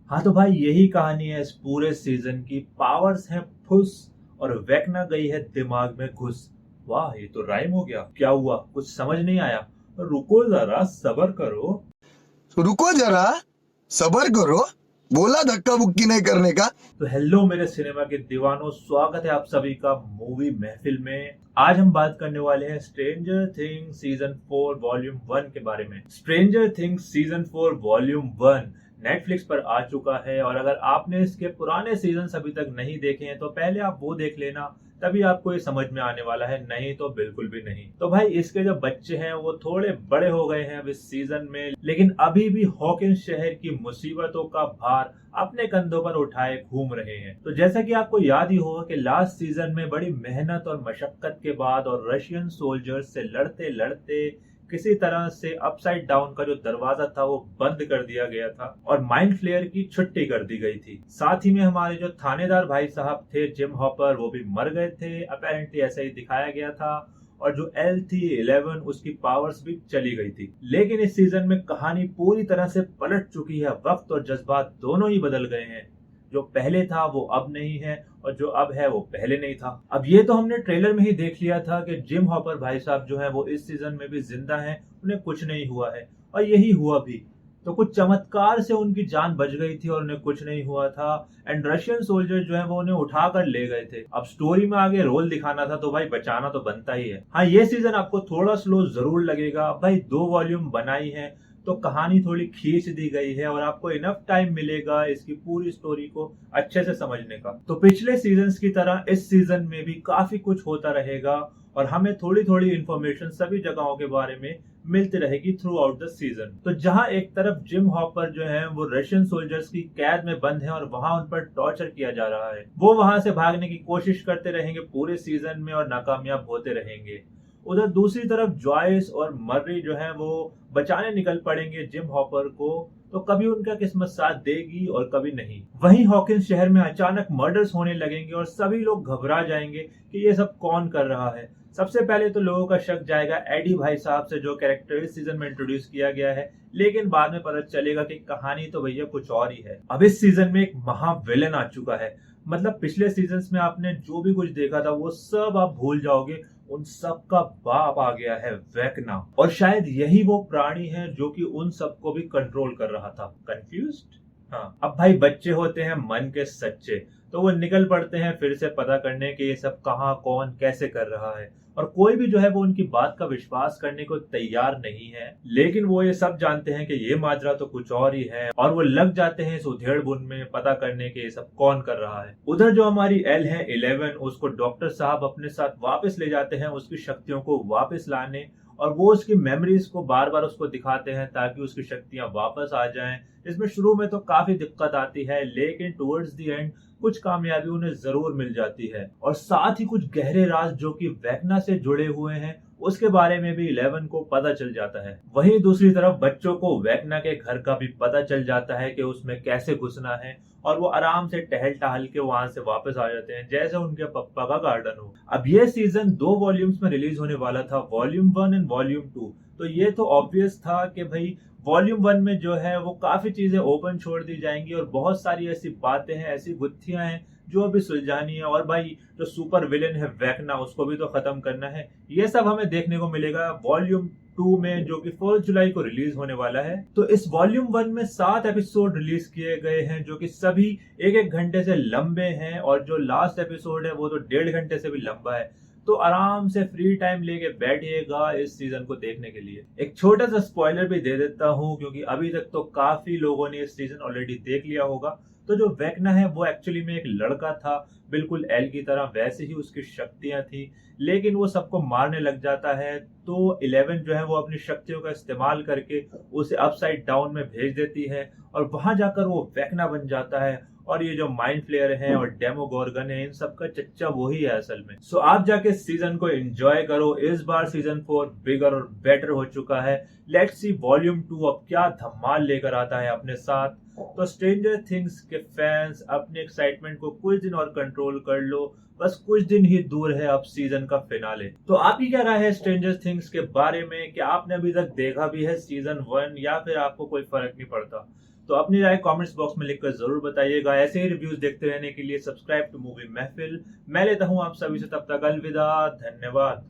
हाँ तो भाई यही कहानी है इस पूरे सीजन की। पावर्स हैं फुस और वेकना गई है दिमाग में घुस। वाह ये तो राइम हो गया। क्या हुआ, कुछ समझ नहीं आया? रुको जरा सबर करो। रुको जरा, सबर करो। बोला धक्का बुक्की नहीं करने का। तो हेलो मेरे सिनेमा के दीवानों, स्वागत है आप सभी का मूवी महफिल में। आज हम बात करने वाले हैं स्ट्रेंजर थिंग्स सीजन 4 वॉल्यूम 1 के बारे में। Stranger things season 4 volume 1 Netflix पर आ चुका है और अगर आपने इसके पुराने सीजन अभी तक नहीं देखे हैं तो पहले आप वो देख लेना, तभी आपको ये समझ में आने वाला है, नहीं तो बिल्कुल भी नहीं। तो भाई इसके जो बच्चे हैं वो थोड़े बड़े हो गए हैं अब इस सीजन में, लेकिन अभी भी हॉकिंस शहर की मुसीबतों का भार अपने कंधों पर उठाए घूम रहे हैं। तो जैसा कि आपको याद ही होगा कि लास्ट सीजन में बड़ी मेहनत और मशक्कत के बाद और रशियन सोल्जर्स से लड़ते लड़ते किसी तरह से अपसाइड डाउन का जो दरवाजा था वो बंद कर दिया गया था और माइंड फ्लेयर की छुट्टी कर दी गई थी। साथ ही में हमारे जो थानेदार भाई साहब थे जिम हॉपर, वो भी मर गए थे, अपेरेंटली ऐसा ही दिखाया गया था। और जो एल थी 11 उसकी पावर्स भी चली गई थी। लेकिन इस सीजन में कहानी पूरी तरह से पलट चुकी है। वक्त और जज्बात दोनों ही बदल गए हैं। जो पहले था वो अब नहीं है और जो अब है वो पहले नहीं था। अब ये तो हमने ट्रेलर में ही देख लिया था कि जिम हॉपर भाई साहब जो है वो इस सीजन में भी जिंदा हैं, उन्हें कुछ नहीं हुआ है और यही हुआ भी। तो कुछ चमत्कार से उनकी जान बच गई थी और उन्हें कुछ नहीं हुआ था। एंड रशियन सोल्जर जो है वो उन्हें उठा कर ले गए थे। अब स्टोरी में आगे रोल दिखाना था तो भाई बचाना तो बनता ही है। हाँ ये सीजन आपको थोड़ा स्लो जरूर लगेगा। भाई 2 वॉल्यूम बनाई है तो कहानी थोड़ी खींच दी गई है और आपको इनफ टाइम मिलेगा इसकी पूरी स्टोरी को अच्छे से समझने का। तो पिछले सीजन्स की तरह इस सीजन में भी काफी कुछ होता रहेगा और हमें थोड़ी थोड़ी इंफॉर्मेशन सभी जगहों के बारे में मिलती रहेगी थ्रू आउट द सीजन। तो जहां एक तरफ जिम हॉपर जो है वो रशियन सोल्जर्स की कैद में बंद है और वहां उन पर टॉर्चर किया जा रहा है, वो वहां से भागने की कोशिश करते रहेंगे पूरे सीजन में और नाकामयाब होते रहेंगे। उधर दूसरी तरफ जॉयस और मर्री जो है वो बचाने निकल पड़ेंगे जिम हॉपर को। तो कभी उनका किस्मत साथ देगी और कभी नहीं। वहीं हॉकिंस शहर में अचानक मर्डर्स होने लगेंगे और सभी लोग घबरा जाएंगे कि ये सब कौन कर रहा है। सबसे पहले तो लोगों का शक जाएगा एडी भाई साहब से, जो कैरेक्टर इस सीजन में इंट्रोड्यूस किया गया है, लेकिन बाद में पता चलेगा कि कहानी तो भैया कुछ और ही है। अब इस सीजन में एक महाविलेन आ चुका है। मतलब पिछले सीजन्स में आपने जो भी कुछ देखा था वो सब आप भूल जाओगे। उन सब का बाप आ गया है वेकना, और शायद यही वो प्राणी है जो कि उन सबको भी कंट्रोल कर रहा था। कंफ्यूज्ड? हाँ। अब भाई बच्चे होते हैं मन के सच्चे, तो वो निकल पड़ते हैं फिर से पता करने के ये सब कहाँ कौन कैसे कर रहा है। और कोई भी जो है वो उनकी बात का विश्वास करने को तैयार नहीं है। लेकिन वो ये सब जानते हैं कि ये माजरा तो कुछ और ही है और वो लग जाते हैं इस उधेड़-बुन में पता करने के ये सब कौन कर रहा है। उधर जो हमारी एल है 11, उसको डॉक्टर साहब अपने साथ वापस ले जाते हैं उसकी शक्तियों को वापस लाने, और वो उसकी मेमोरीज को बार बार उसको दिखाते हैं ताकि उसकी शक्तियां वापस आ जाएं। इसमें शुरू में तो काफी दिक्कत आती है लेकिन टुवर्ड्स द एंड कुछ कामयाबी उन्हें जरूर मिल जाती है। और साथ ही कुछ गहरे राज जो कि वेकना से जुड़े हुए हैं उसके बारे में भी 11 को पता चल जाता है। वहीं दूसरी तरफ बच्चों को वेकना के घर का भी पता चल जाता है कि उसमें कैसे घुसना है और वो आराम से टहल टहल के वहां से वापस आ जाते हैं जैसे उनके पप्पा का गार्डन हो। अब ये सीजन 2 वॉल्यूम्स में रिलीज होने वाला था, वॉल्यूम 1 एंड वॉल्यूम 2। तो ये तो ऑब्वियस था कि भाई वॉल्यूम 1 में जो है वो काफी चीजें ओपन छोड़ दी जाएंगी और बहुत सारी ऐसी बातें हैं, ऐसी गुत्थियां हैं जो अभी सुलझानी है। और भाई जो सुपर विलेन है वेकना, उसको भी तो खत्म करना है। ये सब हमें देखने को मिलेगा वॉल्यूम 2 में, जो कि 4 जुलाई को रिलीज होने वाला है। तो इस वॉल्यूम 1 में 7 एपिसोड रिलीज किए गए हैं जो कि सभी 1-1 घंटे से लंबे हैं, और जो लास्ट एपिसोड है वो तो 1.5 घंटे से भी लंबा है। तो आराम से फ्री टाइम लेके बैठिएगा इस सीजन को देखने के लिए। एक छोटा सा स्पॉइलर भी दे देता हूं क्योंकि अभी तक तो काफी लोगों ने इस सीजन ऑलरेडी देख लिया होगा। तो जो वेकना है वो एक्चुअली में एक लड़का था, बिल्कुल एल की तरह, वैसे ही उसकी शक्तियां थी, लेकिन वो सबको मारने लग जाता है। तो 11 जो है वो अपनी शक्तियों का इस्तेमाल करके उसे अपसाइड डाउन में भेज देती है और वहां जाकर वो वेकना बन जाता है और ये जो माइंड फ्लेयर है और डेमोगोर्गन है, इन सबका चच्चा वही है असल में। सो आप जाके सीजन को एंजॉय करो। इस बार सीजन 4 बिगर और बेटर हो चुका है। लेट्स सी वॉल्यूम 2 अब क्या धमाल लेकर आता है अपने साथ। तो स्ट्रेंजर थिंग्स के फैंस अपने एक्साइटमेंट को कुछ दिन और कंट्रोल कर लो, बस कुछ दिन ही दूर है अब सीजन का फिनाले। तो आपकी क्या राय है स्ट्रेंजर थिंग्स के बारे में? क्या आपने अभी तक देखा भी है सीजन 1 या फिर आपको कोई फर्क नहीं पड़ता? तो अपनी राय कमेंट्स बॉक्स में लिखकर जरूर बताइएगा। ऐसे ही रिव्यूज देखते रहने के लिए सब्सक्राइब टू मूवी महफिल। मैं लेता हूं आप सभी से तब तक अलविदा, धन्यवाद।